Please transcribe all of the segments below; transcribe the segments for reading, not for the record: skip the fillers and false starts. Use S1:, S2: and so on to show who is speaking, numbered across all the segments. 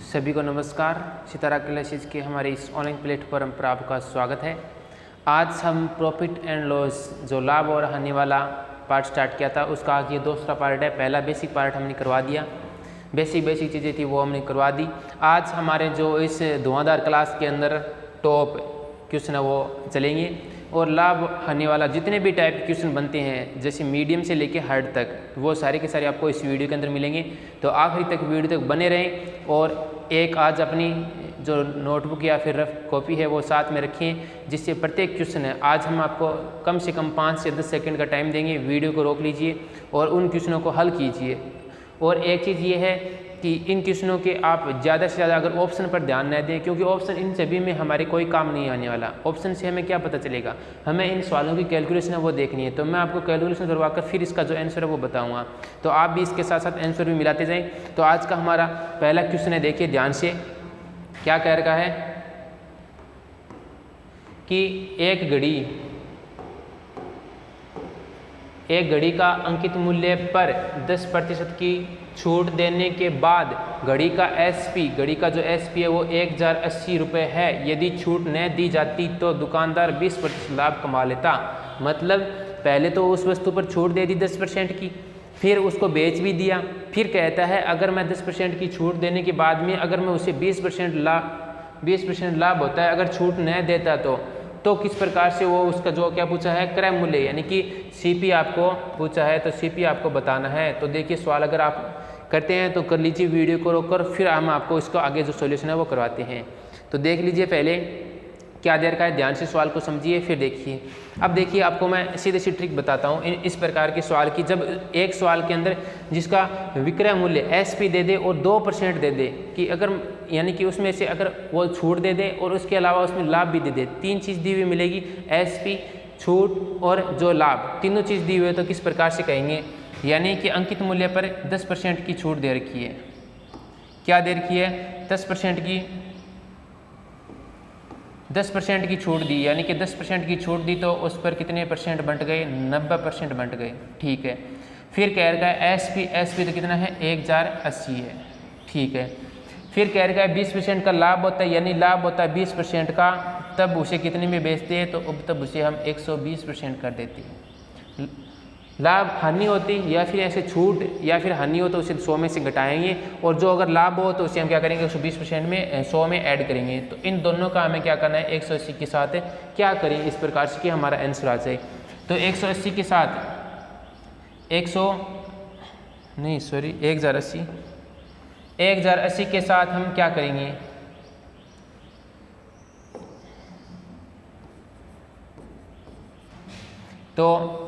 S1: सभी को नमस्कार। सितारा क्लासेज के हमारे इस ऑनलाइन प्लेटफॉर्म पर आपका स्वागत है। आज हम प्रॉफिट एंड लॉस जो लाभ और हानि वाला पार्ट स्टार्ट किया था उसका आज ये दूसरा पार्ट है। पहला बेसिक पार्ट हमने करवा दिया, बेसिक चीज़ें थी वो हमने करवा दी। आज हमारे जो इस धुआंधार क्लास के अंदर टॉप क्वेश्चन है वो चलेंगे और लाभ हानि वाला जितने भी टाइप के क्वेश्चन बनते हैं जैसे मीडियम से लेके हार्ड तक वो सारे के सारे आपको इस वीडियो के अंदर मिलेंगे। तो आखिरी तक वीडियो तक बने रहें और एक आज अपनी जो नोटबुक या फिर रफ कॉपी है वो साथ में रखें जिससे प्रत्येक क्वेश्चन है आज हम आपको कम से कम 5 से 10 सेकंड का टाइम देंगे। वीडियो को रोक लीजिए और उन क्वेश्चनों को हल कीजिए। और एक चीज़ ये है कि इन क्वेश्चनों के आप ज़्यादा से ज़्यादा अगर ऑप्शन पर ध्यान न दें क्योंकि ऑप्शन इन सभी में हमारे कोई काम नहीं आने वाला। ऑप्शन से हमें क्या पता चलेगा, हमें इन सवालों की कैलकुलेशन है वो देखनी है। तो मैं आपको कैलकुलेशन करवाकर फिर इसका जो आंसर है वो बताऊंगा, तो आप भी इसके साथ साथ आंसर भी मिलाते जाएं। तो आज का हमारा पहला क्वेश्चन है, देखिए ध्यान से क्या कह रखा है कि एक घड़ी का अंकित मूल्य पर 10% की छूट देने के बाद घड़ी का जो एसपी है वो 1080 रुपये है। यदि छूट न दी जाती तो दुकानदार 20% लाभ कमा लेता। मतलब पहले तो उस वस्तु पर छूट दे दी 10% की, फिर उसको बेच भी दिया, फिर कहता है अगर मैं 10% की छूट देने के बाद में अगर मैं उसे 20% लाभ होता है, अगर छूट न देता तो किस प्रकार से वो उसका जो क्या पूछा है क्रय मूल्य यानी कि सीपी आपको पूछा है, तो सीपी आपको बताना है। तो देखिए सवाल अगर आप करते हैं तो कर लीजिए, वीडियो को रोककर फिर हम आपको इसको आगे जो सॉल्यूशन है वो करवाते हैं। तो देख लीजिए पहले क्या दे रखा है, ध्यान से सवाल को समझिए फिर देखिए। अब देखिए आपको मैं सीधे सी ट्रिक बताता हूँ इस प्रकार के सवाल की। जब एक सवाल के अंदर जिसका विक्रय मूल्य एसपी दे दे और 2% दे दे कि अगर यानी कि उसमें से अगर वो छूट दे दे और उसके अलावा उसमें लाभ भी दे दे, 3 चीज़ दी हुई मिलेगी, एसपी, छूट और जो लाभ, तीनों चीज़ दी हुई है, तो किस प्रकार से कहेंगे। यानी कि अंकित मूल्य पर 10% की छूट दे रखी है। क्या दे रखी है, 10% की छूट दी, यानी कि 10% की छूट दी तो उस पर कितने परसेंट बंट गए, 90% बंट गए। ठीक है, फिर कह रखा है एसपी तो कितना है 1080 है। ठीक है, फिर कह रखा है 20% का लाभ होता है, यानी लाभ होता है 20% का, तब उसे कितने में बेचते हैं, तो तब उसे हम 120% कर देते हैं। लाभ हानि होती या फिर ऐसे छूट या फिर हानि हो तो उसे 100 में से घटाएंगे और जो अगर लाभ हो तो उसे हम क्या करेंगे 120% में 100 में ऐड करेंगे। तो इन दोनों का हमें क्या करना है 180 के साथ क्या करें इस प्रकार से कि हमारा आंसर आ जाए। तो 180 के साथ 1080 के साथ हम क्या करेंगे, तो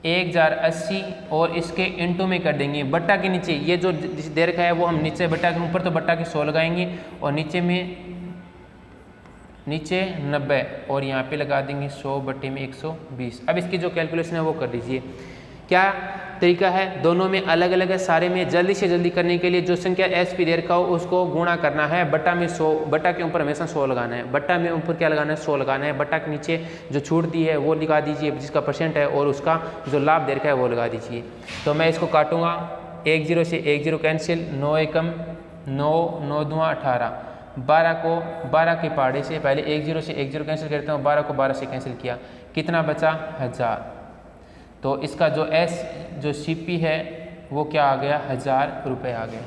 S1: 1080 और इसके इंटू में कर देंगे बट्टा के नीचे। ये जो दे रखा है वो हम नीचे बट्टा के ऊपर तो बट्टा के 100 लगाएंगे और नीचे 90 और यहाँ पे लगा देंगे 100/120। अब इसकी जो कैलकुलेशन है वो कर लीजिए। क्या तरीका है, दोनों में अलग अलग है, सारे में जल्दी से जल्दी करने के लिए जो संख्या एसपी दे रखा हो उसको गुणा करना है, बट्टा में 100, बट्टा के ऊपर हमेशा 100 लगाना है, बट्टा में ऊपर क्या लगाना है 100 लगाना है, बट्टा के नीचे जो छूट दी है वो लगा दीजिए जिसका परसेंट है और उसका जो लाभ दे रखा है वो लगा दीजिए। तो मैं इसको काटूंगा, 10 से 10 कैंसिल, 9 एकम 9, 9 दूँ 18, 12 के पहाड़े से पहले 10 से 10 कैंसिल करता हूँ, 12 को 12 से कैंसिल किया, कितना बचा 1000। तो इसका जो सीपी है वो क्या आ गया 1000 रुपये आ गया।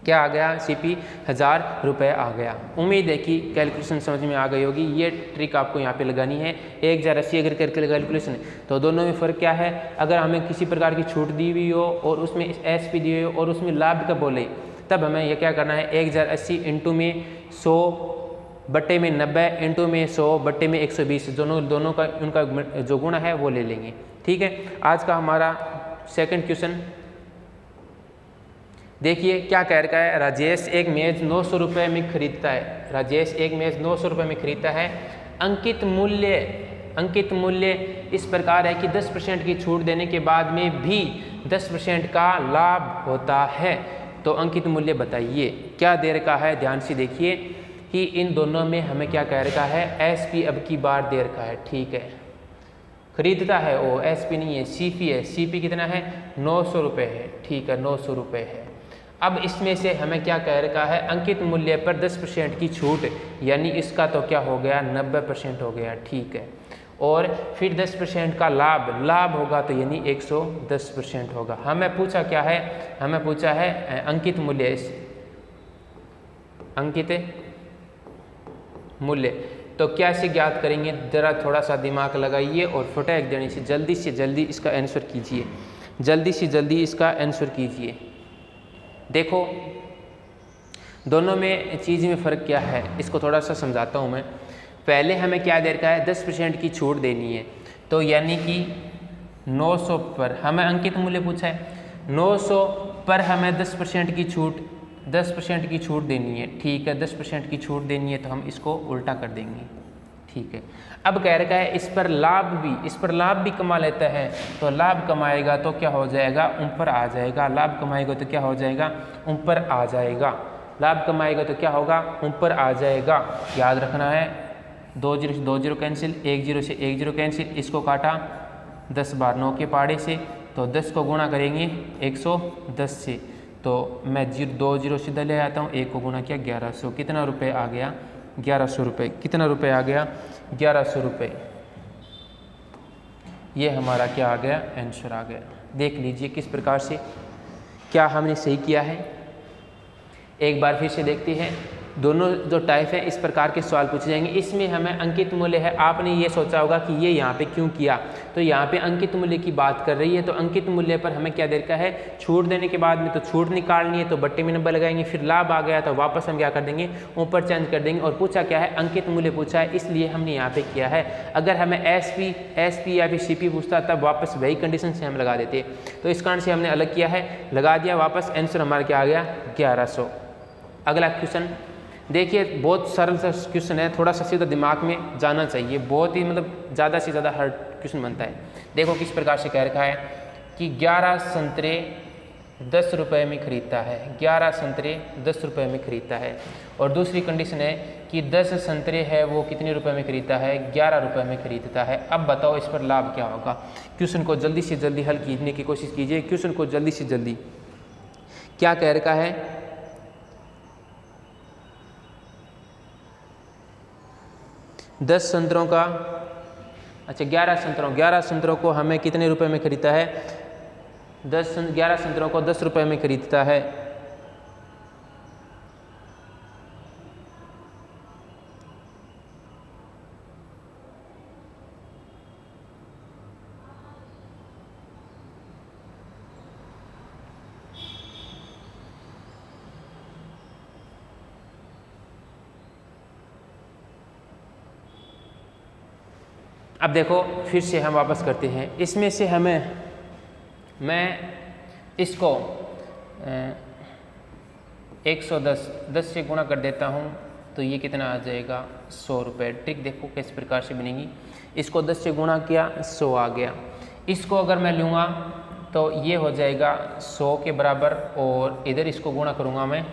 S1: क्या आ गया, सीपी 1000 रुपये आ गया। उम्मीद है कि कैलकुलेशन समझ में आ गई होगी। ये ट्रिक आपको यहाँ पे लगानी है। 1080 अगर करके कैलकुलेशन है तो दोनों में फ़र्क क्या है, अगर हमें किसी प्रकार की छूट दी हुई हो और उसमें एसपी दी हुई हो और उसमें लाभ का बोले तब हमें यह क्या करना है 1080 इंटू में 100/90 इंटू में 100/120 दोनों का उनका जो गुणा है वो ले लेंगे। ठीक है, आज का हमारा सेकंड क्वेश्चन देखिए क्या कह रखा है। राजेश एक मेज 900 रुपये में खरीदता है। राजेश एक मेज 900 रुपये में खरीदता है। अंकित मूल्य इस प्रकार है कि 10% की छूट देने के बाद में भी 10% का लाभ होता है। तो अंकित मूल्य बताइए। क्या दे रखा है, ध्यान से देखिए कि इन दोनों में हमें क्या कह रखा है, एसपी अब की बार दे रखा है। ठीक है, खरीदता है वो, एसपी नहीं है, सीपी है। सीपी कितना है 900 रुपये है। ठीक है, 900 रुपये है। अब इसमें से हमें क्या कह रखा है, अंकित मूल्य पर 10% की छूट, यानी इसका तो क्या हो गया 90% हो गया, ठीक है। और फिर 10% का लाभ होगा तो यानी 110% होगा। हमें पूछा क्या है, हमें पूछा है अंकित मूल्य, अंकित मूल्य। तो कैसे ज्ञात करेंगे, ज़रा थोड़ा सा दिमाग लगाइए और फटाक देने से जल्दी इसका आंसर कीजिए, जल्दी से जल्दी इसका आंसर कीजिए। देखो दोनों में चीज़ में फ़र्क क्या है, इसको थोड़ा सा समझाता हूँ मैं। पहले हमें क्या दे रखा है, 10% की छूट देनी है, तो यानी कि 900 पर हमें अंकित मूल्य पूछा है, 900 पर हमें 10% की छूट देनी है, ठीक है। 10% की छूट देनी है तो हम इसको उल्टा कर देंगे, ठीक है। अब कह रखा है इस पर लाभ भी कमा लेता है, तो लाभ कमाएगा तो क्या हो जाएगा, ऊपर आ जाएगा। लाभ कमाएगा तो क्या हो जाएगा, ऊपर आ जाएगा। लाभ कमाएगा तो क्या होगा, ऊपर आ जाएगा। याद रखना है, 2 0 से 2 0 कैंसिल, 1 0 से 1 0 कैंसिल, इसको काटा 10 बार 9 के पहाड़े से, तो 10 को गुणा करेंगे 110 से, तो मैं 2 0 सीधा ले आता हूँ, 1 को गुणा किया 1100, कितना रुपये आ गया, 1100 रुपये। कितना रुपये आ गया, 1100 रुपये। ये हमारा क्या आ गया, आंसर आ गया। देख लीजिए किस प्रकार से क्या हमने सही किया है। एक बार फिर से देखते हैं, दोनों जो टाइप है इस प्रकार के सवाल पूछे जाएंगे। इसमें हमें अंकित मूल्य है, आपने ये सोचा होगा कि ये यहाँ पे क्यों किया, तो यहाँ पे अंकित मूल्य की बात कर रही है, तो अंकित मूल्य पर हमें क्या दे रखा है, छूट देने के बाद में तो छूट निकालनी है, तो बट्टे में नंबर लगाएंगे, फिर लाभ आ गया तो वापस हम क्या कर देंगे, ऊपर चेंज कर देंगे। और पूछा क्या है, अंकित मूल्य पूछा है, इसलिए हमने यहाँ पे किया है। अगर हमें SP या फिर CP पूछता तब वापस वही कंडीशन से हम लगा देते, तो इस कारण से हमने अलग किया है, लगा दिया वापस, आंसर हमारा क्या आ गया, 1100। अगला क्वेश्चन देखिए, बहुत सरल सा क्वेश्चन है, थोड़ा सा सीधा दिमाग में जाना चाहिए, बहुत ही मतलब ज़्यादा से ज़्यादा हार्ड क्वेश्चन बनता है। देखो किस प्रकार से कह रखा है कि 11 संतरे 10 रुपये में खरीदता है, 11 संतरे 10 रुपये में खरीदता है। और दूसरी कंडीशन है कि 10 संतरे है वो कितने रुपए में खरीदता है, 11 रुपये में खरीदता है। अब बताओ इस पर लाभ क्या होगा। क्वेश्चन को जल्दी से जल्दी हल करने की कोशिश कीजिए, क्वेश्चन को जल्दी से जल्दी। क्या कह रखा है, 10 संतरों का, अच्छा 11 संतरों को हमें कितने रुपए में खरीदता है, 11 संतरों को 10 रुपये में खरीदता है। अब देखो फिर से हम वापस करते हैं, इसमें से हमें, मैं इसको 110 से गुणा कर देता हूँ, तो ये कितना आ जाएगा, 100 रुपये। ट्रिक देखो किस प्रकार से बनेगी। इसको 10 से गुणा किया, 100 आ गया। इसको अगर मैं लूँगा तो ये हो जाएगा 100 के बराबर, और इधर इसको गुणा करूँगा मैं,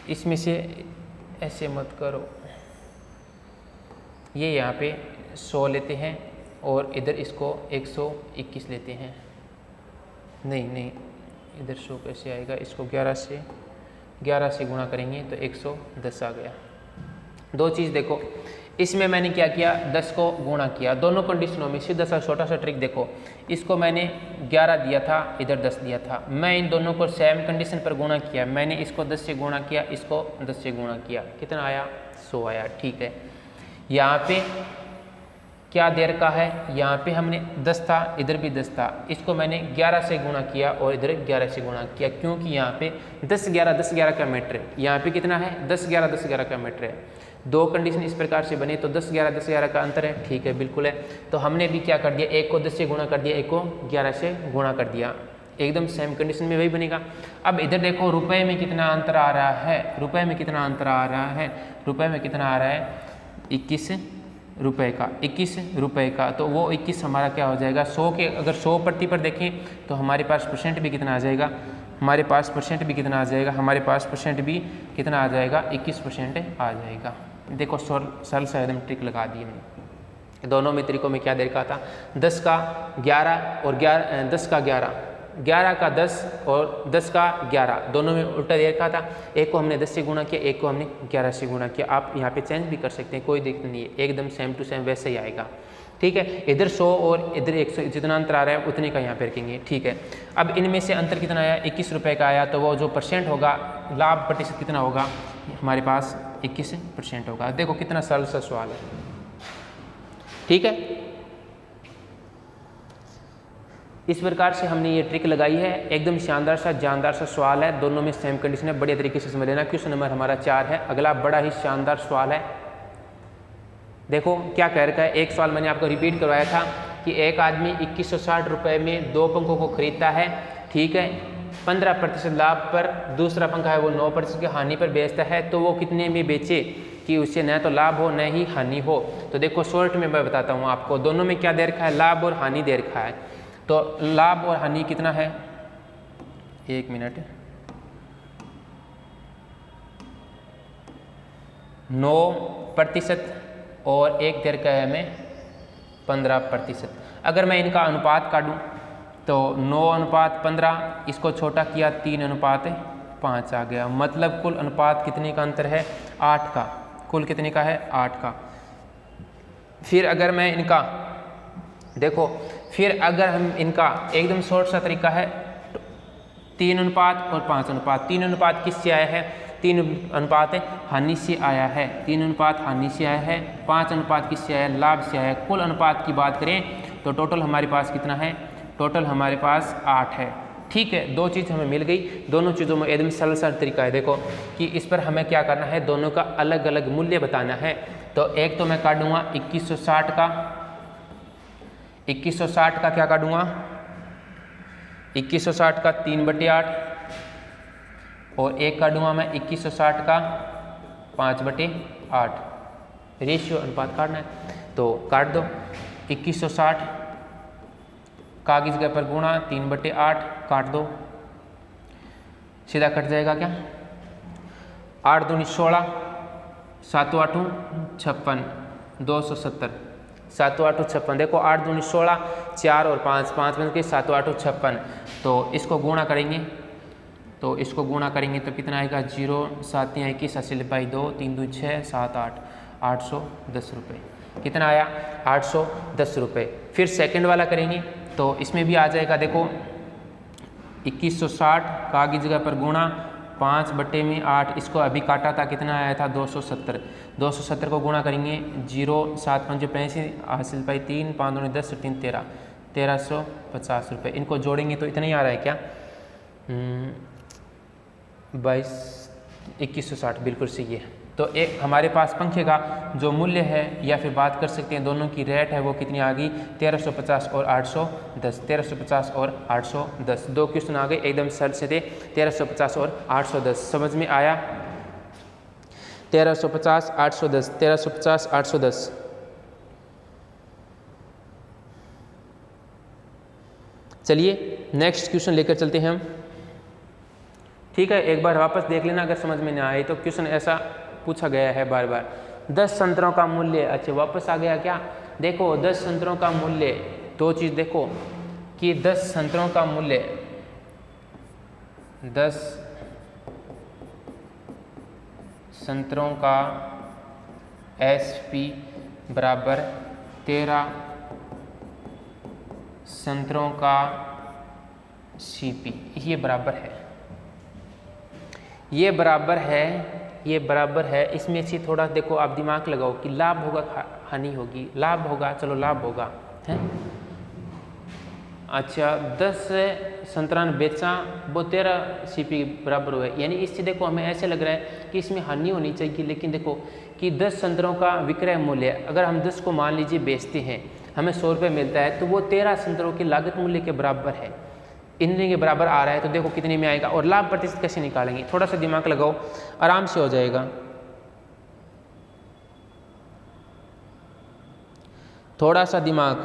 S1: इसमें से ऐसे मत करो, ये यहाँ पे 100 लेते हैं और इधर इसको 121 लेते हैं। नहीं इधर 100 कैसे आएगा, इसको 11 से गुणा करेंगे तो 110 आ गया। दो चीज़ देखो, इसमें मैंने क्या किया, 10 को गुणा किया। दोनों कंडीशनों में सीधा सा छोटा सा ट्रिक देखो, इसको मैंने 11 दिया था, इधर 10 दिया था, मैं इन दोनों को सेम कंडीशन पर गुणा किया। मैंने इसको 10 से गुणा किया, इसको 10 से गुणा किया, कितना आया, 100 आया, ठीक है। यहाँ पे क्या दे रखा है, यहाँ पे हमने 10 था, इधर भी 10 था, इसको मैंने 11 से गुणा किया और इधर 11 से गुणा किया, क्योंकि यहाँ पे 10 11 का मैटर है। यहाँ पे कितना है, 10 11 का मैटर है। दो कंडीशन इस प्रकार से बने तो 10 11 का अंतर है, ठीक है, बिल्कुल है। तो हमने भी क्या कर दिया, एक को 10 से गुणा कर दिया, एक को 11 से गुणा कर दिया, एकदम सेम कंडीशन में वही बनेगा। अब इधर देखो रुपए में कितना अंतर आ रहा है, रुपए में कितना अंतर आ रहा है, रुपए में कितना आ रहा है, 21 रुपये का, 21 रुपये का। तो वो 21 हमारा क्या हो जाएगा, 100 के अगर 100% पर देखें तो हमारे पास परसेंट भी कितना आ जाएगा, हमारे पास परसेंट भी कितना आ जाएगा, हमारे पास परसेंट भी कितना आ जाएगा, 21% आ जाएगा। देखो सरल सा एकदम ट्रिक लगा दी मैंने। दोनों में तरीकों में क्या दे रखा था, 10 का 11 और 10 का 11, 11 का 10 और 10 का 11 दोनों में उल्टा दे रखा था। एक को हमने 10 से गुणा किया, एक को हमने 11 से गुणा किया। आप यहाँ पे चेंज भी कर सकते हैं, कोई दिक्कत नहीं है, एकदम सेम टू सेम वैसे ही आएगा। ठीक है, इधर 100 और इधर 100 जितना अंतर आ रहा है उतने का यहाँ पे रखेंगे। ठीक है, अब इनमें से अंतर कितना आया, 21 रुपये का आया, तो वो जो परसेंट होगा, लाभ प्रतिशत कितना होगा हमारे पास, 21% होगा। देखो कितना सरल सा सवाल है। ठीक है, इस प्रकार से हमने ये ट्रिक लगाई है। एकदम शानदार सा जानदार सा सवाल है, दोनों में सेम कंडीशन है, बढ़िया तरीके से समझ लेना। क्वेश्चन नंबर हमारा 4 है। अगला बड़ा ही शानदार सवाल है। देखो क्या कह रखा है, एक सवाल मैंने आपको रिपीट करवाया था कि एक आदमी 2160 रुपये में 2 पंखों को खरीदता है। ठीक है, 15% लाभ पर दूसरा पंखा है वो 9% की हानि पर बेचता है, तो वो कितने में बेचे कि उससे न तो लाभ हो न ही हानि हो। तो देखो शॉर्ट में मैं बताता हूँ आपको, दोनों में क्या दे रखा है, लाभ और हानि दे रखा है। तो लाभ और हानि कितना है, 1 मिनट, 9% और एक दे रखा है हमें 15%। अगर मैं इनका अनुपात काटूँ तो 9:15, इसको छोटा किया 3:5 आ गया। मतलब कुल अनुपात कितने का अंतर है, 8 का। कुल कितने का है, 8 का। फिर अगर मैं इनका देखो, फिर अगर हम इनका एकदम शॉर्ट सा तरीका है, 3:5 और 5:5। 3:5 किससे आया है, 3:5 हानि से आया है, 3:5 हानि से आया है, 5:5 किससे आया है, लाभ से आया है। कुल अनुपात की बात करें तो टोटल हमारे पास कितना है, टोटल हमारे पास 8 है। ठीक है, दो चीज़ हमें मिल गई, दोनों चीज़ों में एकदम सरल सा तरीका है। देखो कि इस पर हमें क्या करना है, दोनों का अलग अलग मूल्य बताना है। तो एक तो मैं काटूंगा 2160 का, 2160 का क्या काटूंगा, 2160 का 3/8 और एक काटूंगा मैं 2160 का 5/8। रेशियो अनुपात काटना है तो काट दो। 2160 कागज के पर गुणा 3/8 काट दो, सीधा कट जाएगा क्या, 8 दूनी 16, 7 8 56, 270, 7 8 56। देखो 8 दूनी 16, 4 और 5, 5 बन के 7 8 56। तो इसको गुणा करेंगे, तो इसको गुणा करेंगे तो कितना आएगा, 0 7 21, 80/2, 3 2 6 7 8, 810 रुपये। कितना आया, 810 रुपये। फिर सेकंड वाला करेंगे तो इसमें भी आ जाएगा। देखो 2160 का की जगह पर गुणा 5/8, इसको अभी काटा था, कितना आया था, 270। 270 को गुणा करेंगे, 0 7 5 85, हासिल पाई 3 5 2 10 3 13, 1350 रुपये। इनको जोड़ेंगे तो इतना ही आ रहा है क्या, 2160, बिल्कुल सही है। तो एक हमारे पास पंखे का जो मूल्य है, या फिर बात कर सकते हैं दोनों की रेट है, वो कितनी आ गई, 1350 और 810, 1350 और 810। दो क्वेश्चन आ गए, एकदम सरल से थे, 1350 और 810। समझ में आया, 1350 810, 1350 810। चलिए नेक्स्ट क्वेश्चन लेकर चलते हैं हम। ठीक है, एक बार वापस देख लेना अगर समझ में नहीं आए तो। क्वेश्चन ऐसा पूछा गया है बार बार, 10 संतरों का मूल्य। अच्छा वापस आ गया क्या, देखो 10 संतरों का मूल्य, दो चीज़ देखो कि 10 संतरों का मूल्य, 10 संतरों का SP बराबर 13 संतरों का CP। ये बराबर है, ये बराबर है, ये बराबर है। इसमें से थोड़ा देखो, आप दिमाग लगाओ कि लाभ होगा हानि होगी, लाभ होगा, चलो लाभ होगा है। अच्छा 10 संतरा बेचा, वो 13 CP बराबर हुआ, यानी इससे देखो हमें ऐसे लग रहा है कि इसमें हानि होनी चाहिए। लेकिन देखो कि 10 संतरों का विक्रय मूल्य, अगर हम 10 को मान लीजिए बेचते हैं, हमें 100 रुपये मिलता है, तो वो 13 संतरों के लागत मूल्य के बराबर है, इतने के बराबर आ रहा है। तो देखो कितने में आएगा, और लाभ प्रतिशत कैसे निकालेंगे, थोड़ा सा दिमाग लगाओ, आराम से हो जाएगा। थोड़ा सा दिमाग,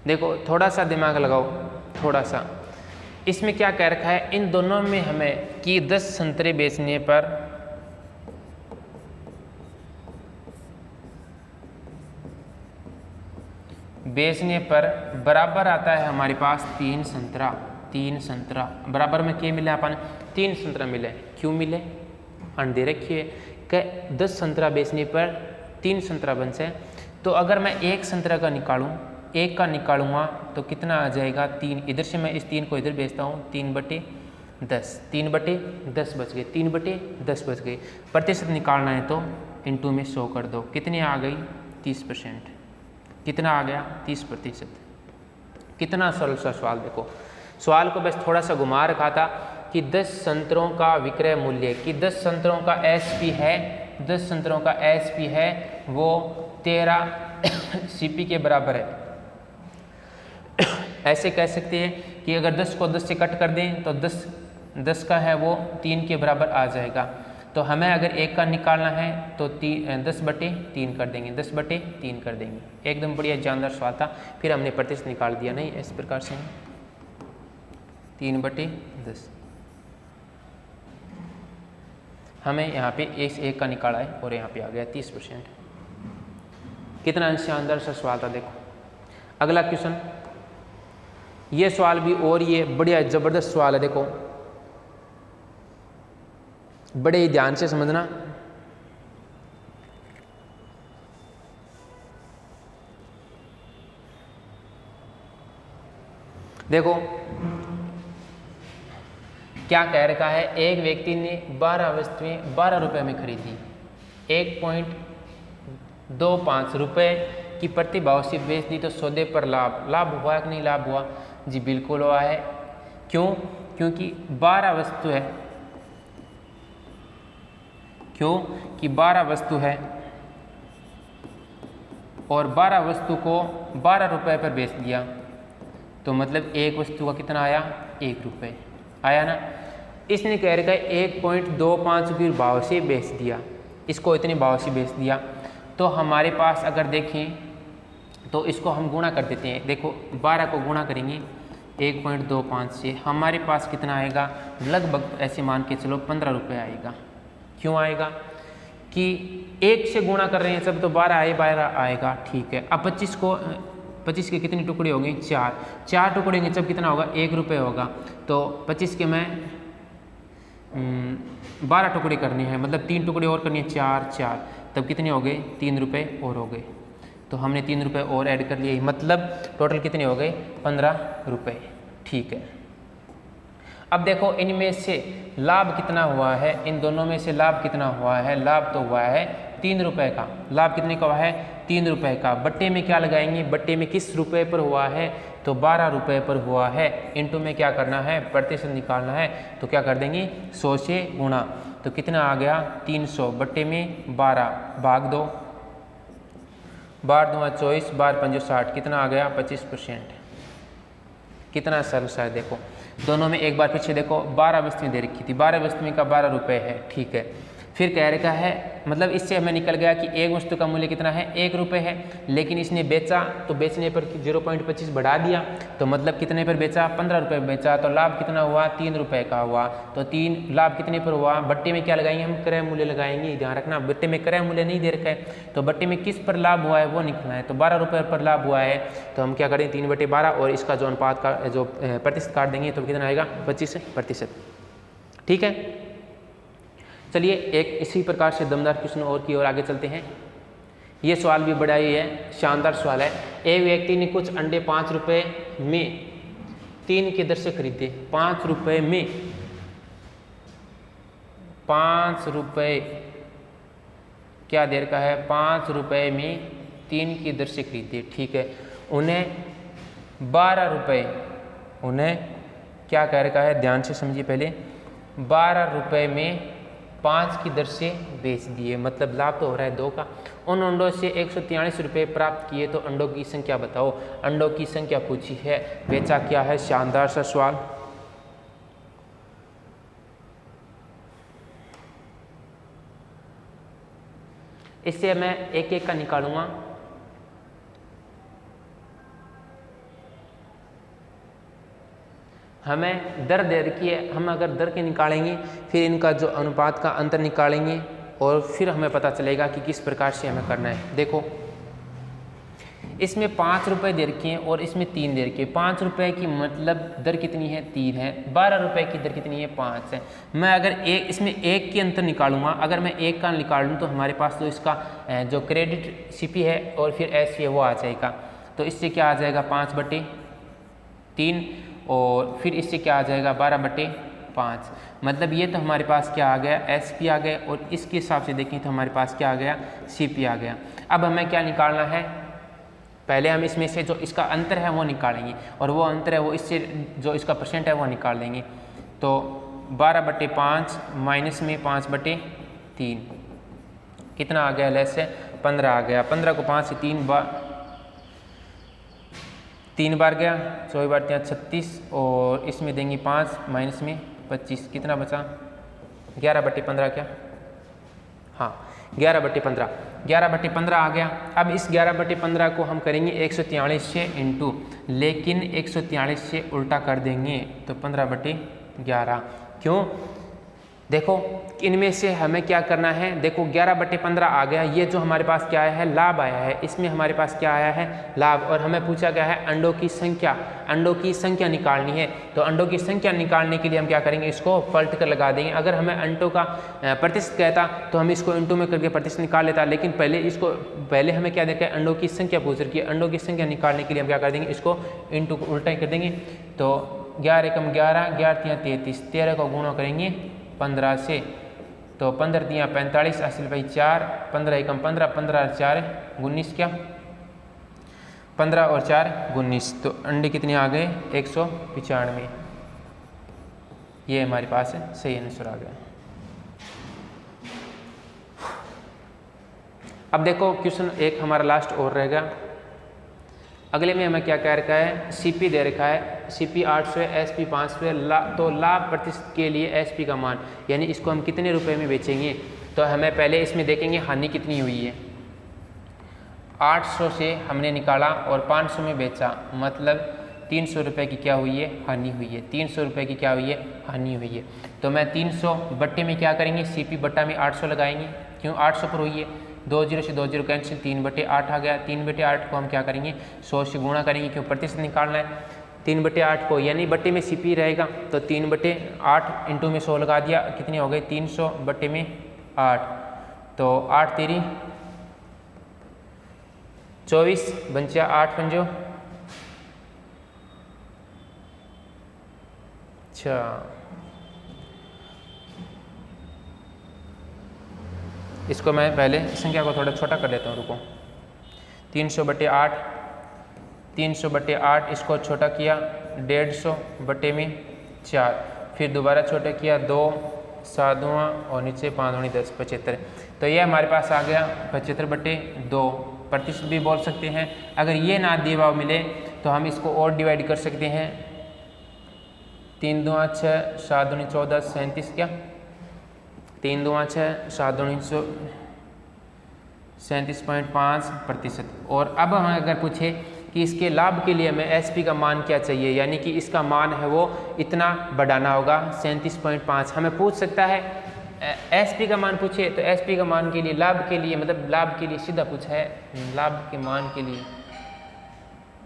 S1: देखो थोड़ा सा दिमाग लगाओ, थोड़ा सा। इसमें क्या कह रखा है, इन दोनों में हमें कि 10 संतरे बेचने पर बेचने पर बराबर आता है हमारे पास 3 संतरा बराबर में क्या मिला अपन 3 संतरा मिले। क्यों मिले? अंडे रखिए कि 10 संतरा बेचने पर 3 संतरा बन से। तो अगर मैं एक संतरा का निकालूंगा तो कितना आ जाएगा 3। इधर से मैं इस 3 को इधर बेचता हूँ 3/10 3/10 बच गए 3/10 बच गए। प्रतिशत निकालना है तो इंटू में 100 कर दो। कितनी आ गई 30%। कितना आ गया 30%। कितना सरल सा सवाल। देखो सवाल को बस थोड़ा सा घुमा रखा था कि 10 संतरों का विक्रय मूल्य कि 10 संतरों का एसपी है 10 संतरों का एसपी है वो 13 सीपी के बराबर है। ऐसे कह सकते हैं कि अगर 10 को 10 से कट कर दें तो 10 का है वो 3 के बराबर आ जाएगा। तो हमें अगर एक का निकालना है तो 10/3 कर देंगे 10/3 कर देंगे। एकदम बढ़िया जानदार सवाल था। फिर हमने प्रतिशत निकाल दिया। नहीं इस प्रकार से 3/10 हमें यहाँ पे एक का निकाला है और यहाँ पे आ गया 30%। कितना शानदार सा सवाल था। देखो अगला क्वेश्चन, ये सवाल भी और ये बढ़िया जबरदस्त सवाल है। देखो बड़े ही ध्यान से समझना। देखो क्या कह रखा है, एक व्यक्ति ने 12 वस्तुएं 12 रुपए में खरीदी, 1.25 रुपए की प्रतिभाव से बेच दी तो सौदे पर लाभ हुआ कि नहीं लाभ हुआ? जी बिल्कुल हुआ है। क्यों? क्योंकि 12 वस्तु है। क्यों कि 12 वस्तु है और 12 वस्तु को 12 रुपए पर बेच दिया तो मतलब एक वस्तु का कितना आया 1 रुपये आया ना। इसने कह रखा है 1.25 की भाव से बेच दिया, इसको इतने भाव से बेच दिया। तो हमारे पास अगर देखें तो इसको हम गुणा कर देते हैं। देखो 12 को गुणा करेंगे 1.25 से, हमारे पास कितना आएगा लगभग ऐसे मान के चलो 15 रुपये आएगा। क्यों आएगा कि 1 से गुणा कर रहे हैं सब तो 12 आएगा। ठीक है। अब 25 के कितने टुकड़े होंगे 4 टुकड़े होंगे जब कितना होगा 1 रुपये होगा। तो 25 के मैं 12 टुकड़े करने हैं, मतलब 3 टुकड़े और करने हैं 4 तब कितने हो गए 3 रुपये और हो गए। तो हमने 3 रुपये और ऐड कर लिए, मतलब टोटल कितने हो गए 15 रुपये। ठीक है। अब देखो इनमें से लाभ कितना हुआ है, इन दोनों में से लाभ कितना हुआ है? लाभ तो हुआ है 3 रुपये का। लाभ कितने का हुआ है 3 रुपये का। बट्टे में क्या लगाएंगे? बट्टे में किस रुपये पर हुआ है? तो 12 रुपये पर हुआ है। इनटू में क्या करना है प्रतिशत निकालना है तो क्या कर देंगे 100 से गुणा। तो कितना आ गया 300 बट्टे में 12 भाग 2 12 दूना 24 12 पंजे 60 कितना आ गया 25%। कितना सरल सा है। देखो दोनों में एक बार पीछे देखो 12 वस्तुएं दे रखी थी, 12 वस्तुएं का 12 रुपये है। ठीक है। फिर कह रखा है मतलब इससे हमें निकल गया कि एक वस्तु का मूल्य कितना है 1 रुपये है, लेकिन इसने बेचा तो बेचने पर 0.25 बढ़ा दिया तो मतलब कितने पर बेचा 15 रुपये बेचा तो लाभ कितना हुआ 3 रुपये का हुआ। तो 3 लाभ कितने पर हुआ? बट्टे में क्या लगाएंगे हम क्रय मूल्य लगाएंगे। ध्यान रखना बट्टे में क्रय मूल्य नहीं दे रखा है तो बट्टे में किस पर लाभ हुआ है वो निकलना है। तो 12 रुपये पर लाभ हुआ है तो हम क्या करें 3/12 और इसका जो अनुपात का जो प्रतिशत काट देंगे तो कितना आएगा 25%। ठीक है। चलिए एक इसी प्रकार से दमदार क्वेश्चन और की ओर आगे चलते हैं। ये सवाल भी बड़ा ही है शानदार सवाल है। एक व्यक्ति ने कुछ अंडे 5 रुपये में 3 की दर से खरीदे। 5 रुपये में 5 रुपये क्या दे रखा है 5 रुपये में 3 की दर से खरीदे। ठीक है। उन्हें 12 रुपये उन्हें क्या कह रखा है ध्यान से समझिए पहले 12 रुपये में 5 की दर से बेच दिए, मतलब लाभ तो हो रहा है 2 का। उन अंडों से 143 रुपये प्राप्त किए तो अंडों की संख्या बताओ। अंडों की संख्या पूछी है, बेचा क्या है। शानदार सा सवाल। इससे मैं एक का निकालूंगा। हमें दर दे रखी है, हम अगर दर के निकालेंगे फिर इनका जो अनुपात का अंतर निकालेंगे और फिर हमें पता चलेगा कि किस प्रकार से हमें करना है। देखो इसमें 5 रुपये दे रखे हैं और इसमें 3 दे रखे हैं। 5 रुपये की मतलब दर कितनी है, 3 है। 12 रुपये की दर कितनी है, 5 है। मैं अगर इसमें एक की अंतर निकालूंगा, अगर मैं एक का निकाल लूँ तो हमारे पास तो इसका जो क्रेडिट सीपी है और फिर एसपी है वो आ जाएगा। तो इससे क्या आ जाएगा 5/3 और फिर इससे क्या आ जाएगा 12/5। मतलब ये तो हमारे पास क्या आ गया, एसपी आ गया, और इसके हिसाब से देखें तो हमारे पास क्या आ गया, सीपी आ गया। अब हमें क्या निकालना है, पहले हम इसमें से जो इसका अंतर है वो निकालेंगे और वो अंतर है वो इससे जो इसका परसेंट है वो निकाल देंगे। तो 12/5 माइनस में 5/3 कितना आ गया, लेस से 15 आ गया। 15 को 5 से 3 बार गया, 24 बार 36 और इसमें देंगे 5 माइनस में 25, कितना बचा 11/15 क्या, हाँ 11/15 आ गया। अब इस 11/15 को हम करेंगे 143 से इंटू, लेकिन 143 से उल्टा कर देंगे तो 15/11। क्यों, देखो इनमें से हमें क्या करना है, देखो 11/15 आ गया, ये जो हमारे पास क्या आया है, लाभ आया है। इसमें हमारे पास क्या आया है, लाभ, और हमें पूछा गया है अंडों की संख्या निकालनी है। तो अंडों की संख्या निकालने के लिए हम क्या करेंगे, इसको पलट कर लगा देंगे। अगर हमें अंडों का प्रतिशत कहता तो हम इसको इंटू में करके प्रतिशत निकाल लेता, लेकिन पहले हमें क्या देखा है, अंडों की संख्या पूछ रखी है। अंडों की संख्या निकालने के लिए हम क्या कर देंगे, इसको इंटू को उल्टा ही कर देंगे। तो 11 एकम 11, 11 तिया 33, 13 को गुणा करेंगे 15 से, तो 15 तिया 45, असल भाई 4, 15 एकम 15, 15 और 4 19, क्या 15 और 4 19, तो अंडे कितने आ गए 195। ये हमारे पास है सही आंसर आ गया। अब देखो क्वेश्चन एक हमारा लास्ट और रहेगा। अगले में हमें क्या कह रखा है, सीपी दे रखा है, सीपी 800 है, एसपी 500 है। तो लाभ प्रतिशत के लिए एसपी का मान, यानी इसको हम कितने रुपए में बेचेंगे। तो हमें पहले इसमें देखेंगे हानि कितनी हुई है। 800 से हमने निकाला और 500 में बेचा, मतलब 300 रुपये की क्या हुई है, हानि हुई है। 300 रुपये की क्या हुई है, हानि हुई है। तो मैं 300 बट्टे में क्या करेंगे, सीपी बट्टा में 800 लगाएंगे, क्यों 800 पर हुई है। 2 0 से 2 0 कैंसिल, 3/8 आ गया। 3/8 को हम क्या करेंगे, 100 से गुणा करेंगे, क्यों प्रतिशत निकालना है। 3/8 को यानी बट्टे में सीपी रहेगा, तो 3/8 इंटू में 100 लगा दिया, कितने हो गए 300 बट्टे में 8, तो 8 तेरी 24 बचा 8 पंजो, अच्छा इसको मैं पहले संख्या को थोड़ा छोटा कर लेता हूँ, रुको। 300/8, 300/8 इसको छोटा किया 150 बट्टे में 4, फिर दोबारा छोटा किया 2 7 और नीचे 5 दूनी 10 75। तो ये हमारे पास आ गया 75/2, प्रतिशत भी बोल सकते हैं। अगर ये ना दिए हुआ मिले तो हम इसको और डिवाइड कर सकते हैं। 3 दूना 6, 7 दूनी 14, 37 क्या 3 दूना 6, 7 दूनी 37.5%। और अब हमें अगर पूछे कि इसके लाभ के लिए हमें एसपी का मान क्या चाहिए, यानी कि इसका मान है वो इतना बढ़ाना होगा 37.5। हमें पूछ सकता है एसपी का मान पूछे तो एसपी का मान के लिए, लाभ के लिए, मतलब लाभ के लिए सीधा पूछा है, लाभ के मान के लिए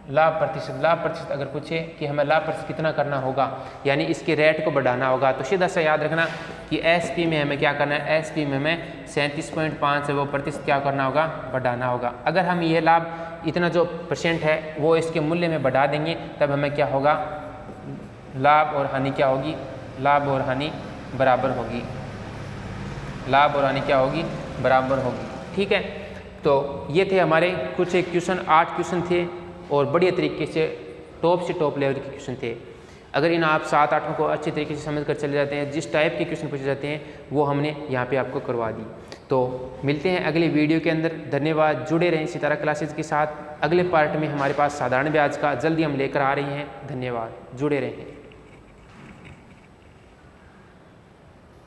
S1: लाभ प्रतिशत अगर पूछे कि हमें लाभ प्रतिशत कितना करना होगा, यानी इसके रेट को बढ़ाना होगा, तो सीधा सा याद रखना कि एसपी में हमें क्या करना है, एसपी में हमें 37.5 है वो प्रतिशत क्या करना होगा, बढ़ाना होगा। अगर हम ये लाभ इतना जो परसेंट है वो इसके मूल्य में बढ़ा देंगे, तब हमें क्या होगा, लाभ और हानि क्या होगी, लाभ और हानि बराबर होगी, लाभ और हानि क्या होगी, बराबर होगी। ठीक है, तो ये थे हमारे कुछ एक क्वेश्चन, 8 क्वेश्चन थे और बढ़िया तरीके से टॉप लेवल के क्वेश्चन थे। अगर इन आप 7-8 को अच्छे तरीके से समझ कर चले जाते हैं, जिस टाइप के क्वेश्चन पूछे जाते हैं वो हमने यहाँ पे आपको करवा दी। तो मिलते हैं अगले वीडियो के अंदर। धन्यवाद, जुड़े रहें सितारा क्लासेस के साथ। अगले पार्ट में हमारे पास साधारण ब्याज का जल्दी हम लेकर आ रहे हैं। धन्यवाद, जुड़े रहें।